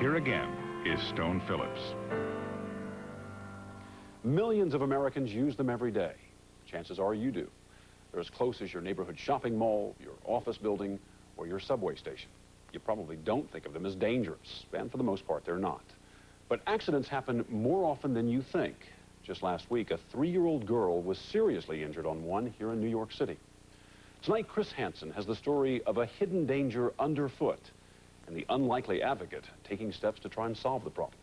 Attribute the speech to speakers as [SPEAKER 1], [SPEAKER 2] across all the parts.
[SPEAKER 1] Here again is Stone Phillips.
[SPEAKER 2] Millions of Americans use them every day. Chances are you do. They're as close as your neighborhood shopping mall, your office building, or your subway station. You probably don't think of them as dangerous, and for the most part, they're not. But accidents happen more often than you think. Just last week, a 3-year-old girl was seriously injured on one here in New York City. Tonight, Chris Hansen has the story of a hidden danger underfoot and the unlikely advocate taking steps to try and solve the problem.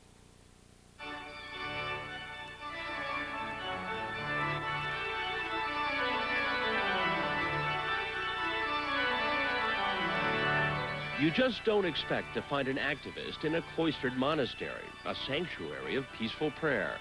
[SPEAKER 3] You just don't expect to find an activist in a cloistered monastery, a sanctuary of peaceful prayer.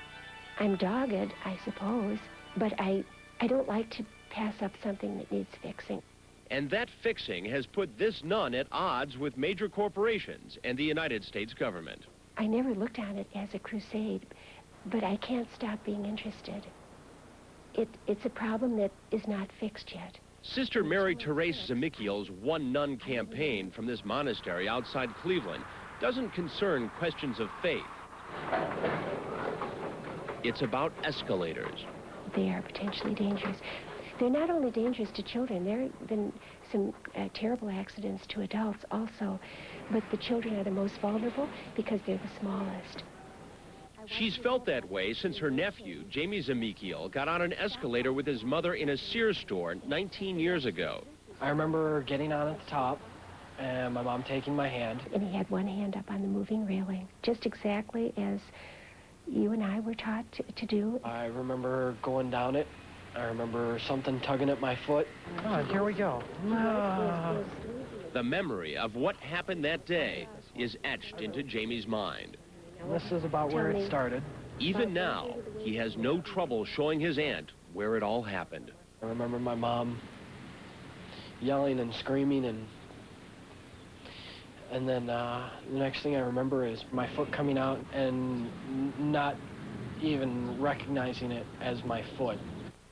[SPEAKER 4] I'm dogged, I suppose, but I don't like to pass up something that needs fixing.
[SPEAKER 3] And that fixing has put this nun at odds with major corporations and the United States government.
[SPEAKER 4] I never looked on it as a crusade, but I can't stop being interested. It's a problem that is not fixed yet.
[SPEAKER 3] Sister Mary Therese Zemikiel's One Nun campaign from this monastery outside Cleveland doesn't concern questions of faith. It's about escalators.
[SPEAKER 4] They are potentially dangerous. They're not only dangerous to children, there have been some terrible accidents to adults also, but the children are the most vulnerable because they're the smallest.
[SPEAKER 3] She's felt that way since her nephew, Jamie Zemikiel, got on an escalator with his mother in a Sears store 19 years ago.
[SPEAKER 5] I remember getting on at the top and my mom taking my hand.
[SPEAKER 4] And he had one hand up on the moving railing, just exactly as you and I were taught to do.
[SPEAKER 5] I remember going down it. I remember something tugging at my foot. Oh, here we go.
[SPEAKER 3] The memory of what happened that day is etched into Jamie's mind.
[SPEAKER 5] This is about where it started.
[SPEAKER 3] Even now, he has no trouble showing his aunt where it all happened.
[SPEAKER 5] I remember my mom yelling and screaming, and then the next thing I remember is my foot coming out and not even recognizing it as my foot.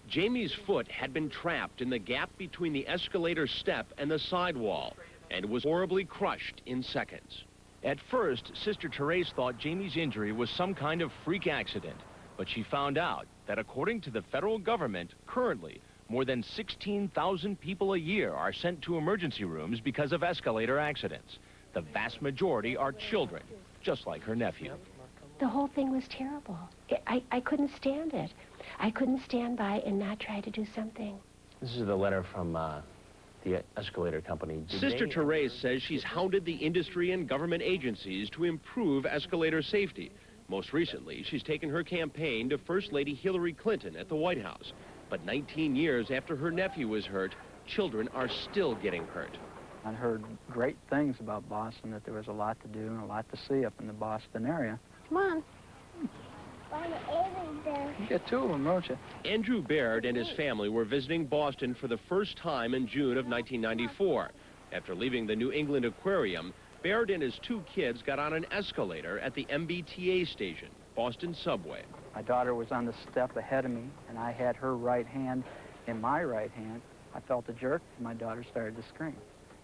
[SPEAKER 3] Jamie's foot had been trapped in the gap between the escalator step and the sidewall and was horribly crushed in seconds. At first, Sister Therese thought Jamie's injury was some kind of freak accident, but she found out that according to the federal government, currently, more than 16,000 people a year are sent to emergency rooms because of escalator accidents. The vast majority are children, just like her nephew.
[SPEAKER 4] The whole thing was terrible. I couldn't stand it. I couldn't stand by and not try to do something.
[SPEAKER 6] This is the letter from the escalator company.
[SPEAKER 3] Sister Therese says she's hounded the industry and government agencies to improve escalator safety. Most recently, she's taken her campaign to First Lady Hillary Clinton at the White House. But 19 years after her nephew was hurt, children are still getting hurt.
[SPEAKER 7] I heard great things about Boston, that there was a lot to do and a lot to see up in the Boston area.
[SPEAKER 8] Come on. Find the aliens there.
[SPEAKER 7] You get 2 of them, don't you?
[SPEAKER 3] Andrew Baird and his family were visiting Boston for the first time in June of 1994. After leaving the New England Aquarium, Baird and his 2 kids got on an escalator at the MBTA station, Boston Subway.
[SPEAKER 7] My daughter was on the step ahead of me, and I had her right hand in my right hand. I felt a jerk, and my daughter started to scream,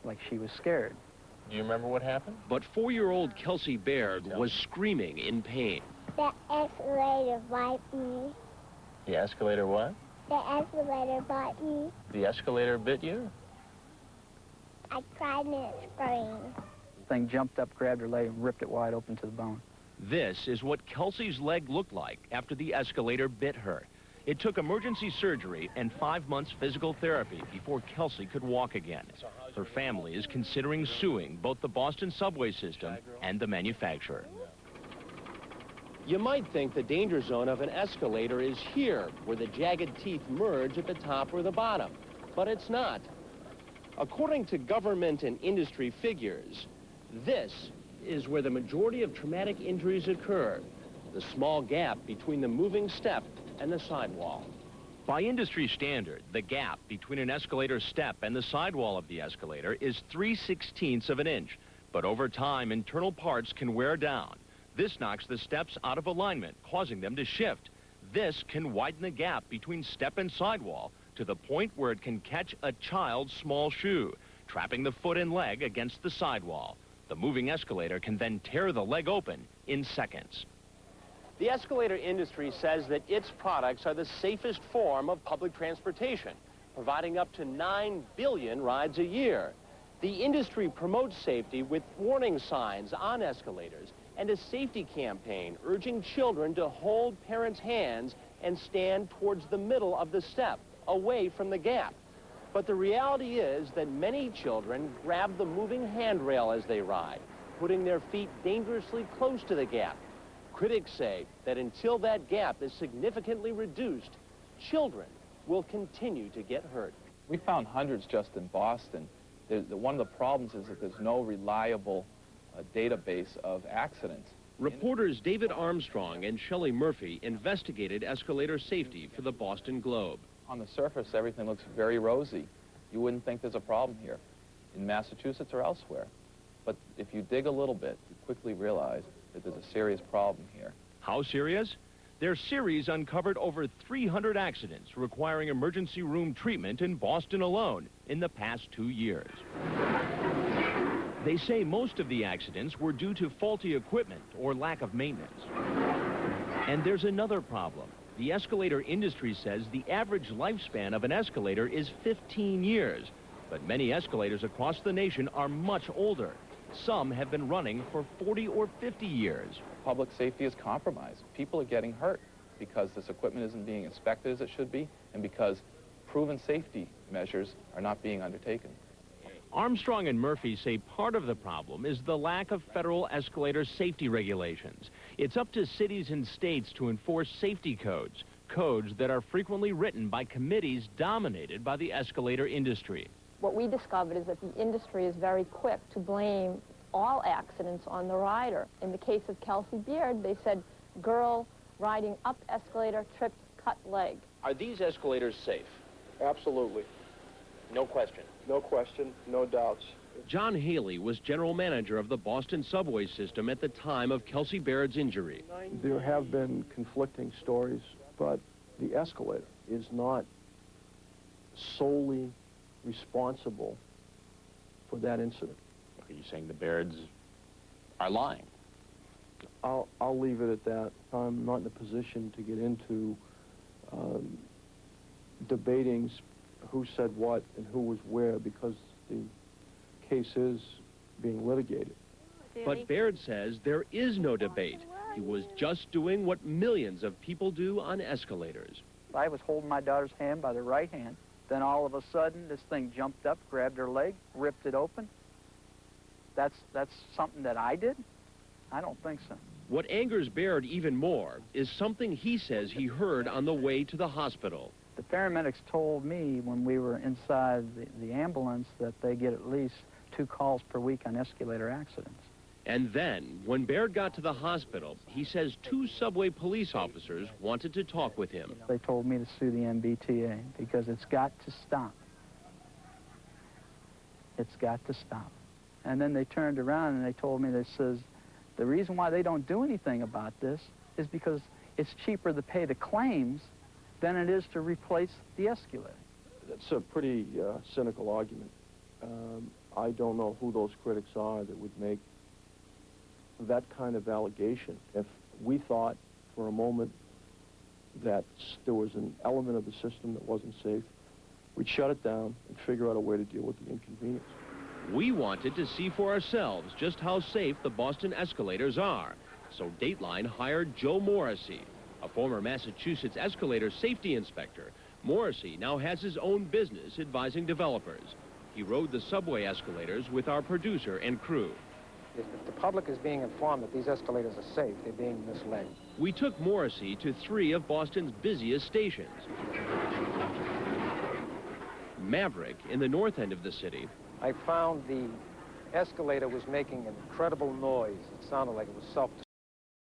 [SPEAKER 7] like she was scared.
[SPEAKER 6] Do you remember what happened?
[SPEAKER 3] But 4-year-old Kelsey Baird was screaming in pain.
[SPEAKER 8] The escalator bite me.
[SPEAKER 6] The escalator what?
[SPEAKER 8] The escalator bite me.
[SPEAKER 6] The escalator bit you?
[SPEAKER 8] I cried and screamed.
[SPEAKER 7] The thing jumped up, grabbed her leg, and ripped it wide open to the bone.
[SPEAKER 3] This is what Kelsey's leg looked like after the escalator bit her. It took emergency surgery and 5 months physical therapy before Kelsey could walk again. Her family is considering suing both the Boston subway system and the manufacturer. You might think the danger zone of an escalator is here, where the jagged teeth merge at the top or the bottom, but it's not. According to government and industry figures, this is where the majority of traumatic injuries occur, the small gap between the moving step and the sidewall. By industry standard, the gap between an escalator step and the sidewall of the escalator is 3/16 of an inch, but over time, internal parts can wear down. This knocks the steps out of alignment, causing them to shift. This can widen the gap between step and sidewall to the point where it can catch a child's small shoe, trapping the foot and leg against the sidewall. The moving escalator can then tear the leg open in seconds.
[SPEAKER 9] The escalator industry says that its products are the safest form of public transportation, providing up to 9 billion rides a year. The industry promotes safety with warning signs on escalators and a safety campaign urging children to hold parents' hands and stand towards the middle of the step, away from the gap. But the reality is that many children grab the moving handrail as they ride, putting their feet dangerously close to the gap. Critics say that until that gap is significantly reduced, children will continue to get hurt.
[SPEAKER 10] We found hundreds just in Boston. One of the problems is that there's no reliable database of accidents.
[SPEAKER 3] Reporters David Armstrong and Shelley Murphy investigated escalator safety for the Boston Globe.
[SPEAKER 10] On the surface, everything looks very rosy. You wouldn't think there's a problem here in Massachusetts or elsewhere. But if you dig a little bit, you quickly realize that there's a serious problem here.
[SPEAKER 3] How serious? Their series uncovered over 300 accidents requiring emergency room treatment in Boston alone in the past 2 years. They say most of the accidents were due to faulty equipment or lack of maintenance. And there's another problem. The escalator industry says the average lifespan of an escalator is 15 years, but many escalators across the nation are much older. Some have been running for 40 or 50 years.
[SPEAKER 10] Public safety is compromised. People are getting hurt because this equipment isn't being inspected as it should be, and because proven safety measures are not being undertaken.
[SPEAKER 3] Armstrong and Murphy say part of the problem is the lack of federal escalator safety regulations. It's up to cities and states to enforce safety codes, codes that are frequently written by committees dominated by the escalator industry.
[SPEAKER 11] What we discovered is that the industry is very quick to blame all accidents on the rider. In the case of Kelsey Beard, they said, girl riding up escalator, tripped, cut leg.
[SPEAKER 9] Are these escalators safe?
[SPEAKER 12] Absolutely.
[SPEAKER 9] No question.
[SPEAKER 12] No question, no doubts.
[SPEAKER 3] John Haley was general manager of the Boston subway system at the time of Kelsey Baird's injury.
[SPEAKER 12] There have been conflicting stories, but the escalator is not solely responsible for that incident.
[SPEAKER 2] Are you saying the Bairds are lying?
[SPEAKER 12] I'll leave it at that. I'm not in a position to get into debating who said what and who was where, because the case is being litigated.
[SPEAKER 3] But Baird says there is no debate. He was just doing what millions of people do on escalators.
[SPEAKER 7] I was holding my daughter's hand by the right hand. Then all of a sudden, this thing jumped up, grabbed her leg, ripped it open. That's something that I did? I don't think so.
[SPEAKER 3] What angers Baird even more is something he says he heard on the way to the hospital.
[SPEAKER 7] The paramedics told me when we were inside the ambulance that they get at least 2 calls per week on escalator accidents.
[SPEAKER 3] And then, when Baird got to the hospital, he says 2 subway police officers wanted to talk with him.
[SPEAKER 7] They told me to sue the MBTA because it's got to stop. It's got to stop. And then they turned around and they told me, they says, the reason why they don't do anything about this is because it's cheaper to pay the claims than it is to replace the escalator.
[SPEAKER 12] That's a pretty cynical argument. I don't know who those critics are that would make that kind of allegation. If we thought for a moment that there was an element of the system that wasn't safe, we'd shut it down and figure out a way to deal with the inconvenience.
[SPEAKER 3] We wanted to see for ourselves just how safe the Boston escalators are. So Dateline hired Joe Morrissey, a former Massachusetts escalator safety inspector. Morrissey now has his own business advising developers. He rode the subway escalators with our producer and crew.
[SPEAKER 13] If the public is being informed that these escalators are safe, they're being misled.
[SPEAKER 3] We took Morrissey to 3 of Boston's busiest stations. Maverick, in the north end of the city.
[SPEAKER 13] I found the escalator was making an incredible noise. It sounded like it was self-destruct.